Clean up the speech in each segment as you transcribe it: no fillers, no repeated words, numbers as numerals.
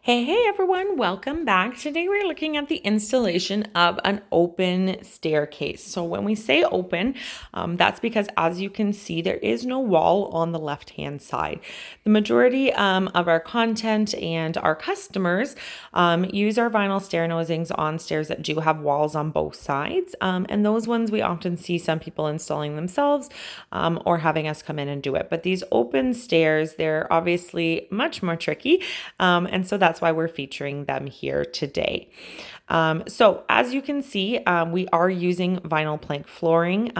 Hey everyone, welcome back. Today we're looking at the installation of an open staircase. So when we say open, that's because as you can see, there is no wall on the left-hand side. The majority of our content and our customers use our vinyl stair nosings on stairs that do have walls on both sides. And those ones we often see some people installing themselves or having us come in and do it. But these open stairs, they're obviously much more tricky. And so that's why we're featuring them here today. So as you can see, we are using vinyl plank flooring.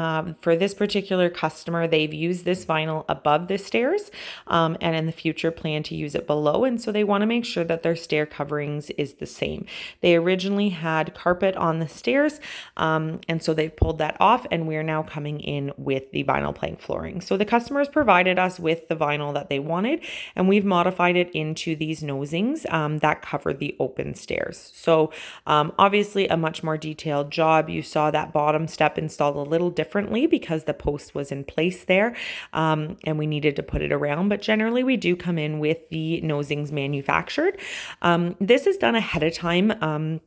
For this particular customer, they've used this vinyl above the stairs and in the future plan to use it below. And so they want to make sure that their stair coverings is the same. They originally had carpet on the stairs, and so they've pulled that off, and we're now coming in with the vinyl plank flooring. So the customers provided us with the vinyl that they wanted, and we've modified it into these nosings that cover the open stairs. So obviously a much more detailed job. You saw that bottom step installed a little differently because the post was in place there and we needed to put it around, but generally we do come in with the nosings manufactured. This is done ahead of time.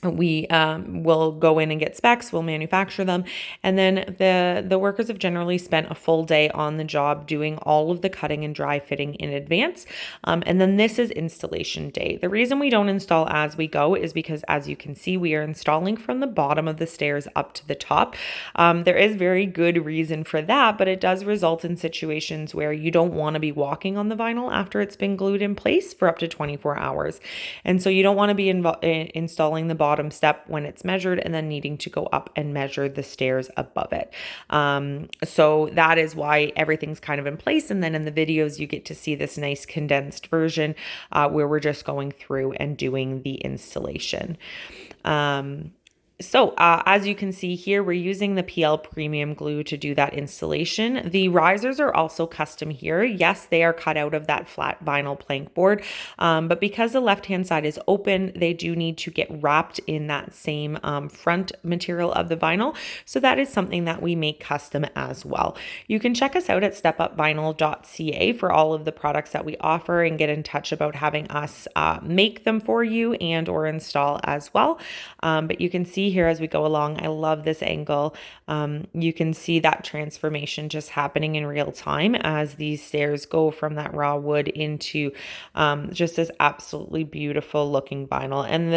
We will go in and get specs, we'll manufacture them, and then the workers have generally spent a full day on the job doing all of the cutting and dry fitting in advance, and then this is installation day. The reason we don't install as we go is because, as you can see, we are installing from the bottom of the stairs up to the top. There is very good reason for that, but it does result in situations where you don't want to be walking on the vinyl after it's been glued in place for up to 24 hours, and so you don't want to be installing the bottom step when it's measured and then needing to go up and measure the stairs above it. So that is why everything's kind of in place. And then in the videos, you get to see this nice condensed version where we're just going through and doing the installation. So as you can see here, we're using the PL Premium Glue to do that installation. The risers are also custom here. Yes, they are cut out of that flat vinyl plank board, but because the left-hand side is open, they do need to get wrapped in that same front material of the vinyl. So that is something that we make custom as well. You can check us out at stepupvinyl.ca for all of the products that we offer and get in touch about having us make them for you and or install as well. But you can see here as we go along, I love this angle. You can see that transformation just happening in real time as these stairs go from that raw wood into just this absolutely beautiful looking vinyl. And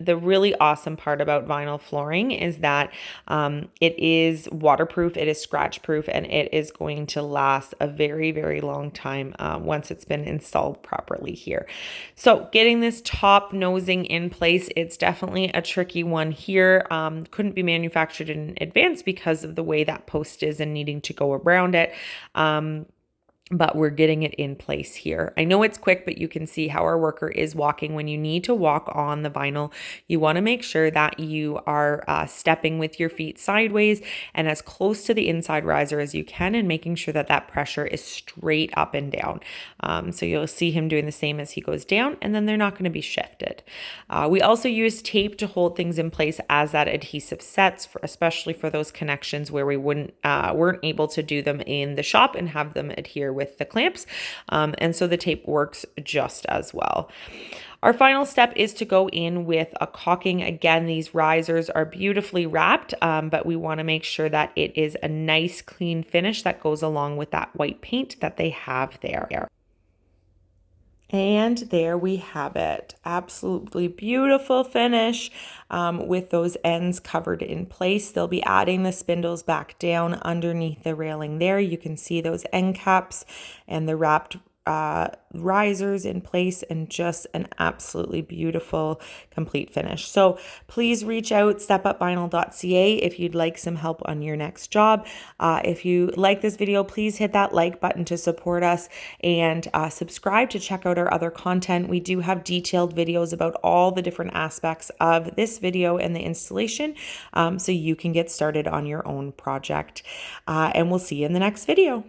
the really awesome part about vinyl flooring is that it is waterproof, it is scratch proof, and it is going to last a very, very long time once it's been installed properly here. So getting this top nosing in place, it's definitely a tricky one here. Couldn't be manufactured in advance because of the way that post is and needing to go around it. But we're getting it in place here. I know it's quick, but you can see how our worker is walking. When you need to walk on the vinyl, you want to make sure that you are stepping with your feet sideways and as close to the inside riser as you can, and making sure that that pressure is straight up and down. So you'll see him doing the same as he goes down, and then they're not going to be shifted. We also use tape to hold things in place as that adhesive sets, especially for those connections where we weren't able to do them in the shop and have them adhere with the clamps. And so the tape works just as well. Our final step is to go in with a caulking. Again, these risers are beautifully wrapped, but we want to make sure that it is a nice clean finish that goes along with that white paint that they have there. And there we have it. Absolutely beautiful finish with those ends covered in place. They'll be adding the spindles back down underneath the railing there. You can see those end caps and the wrapped risers in place, and just an absolutely beautiful complete finish. So please reach out, stepupvinyl.ca, if you'd like some help on your next job. If you like this video, please hit that like button to support us, and subscribe to check out our other content. We do have detailed videos about all the different aspects of this video and the installation, so you can get started on your own project. And we'll see you in the next video.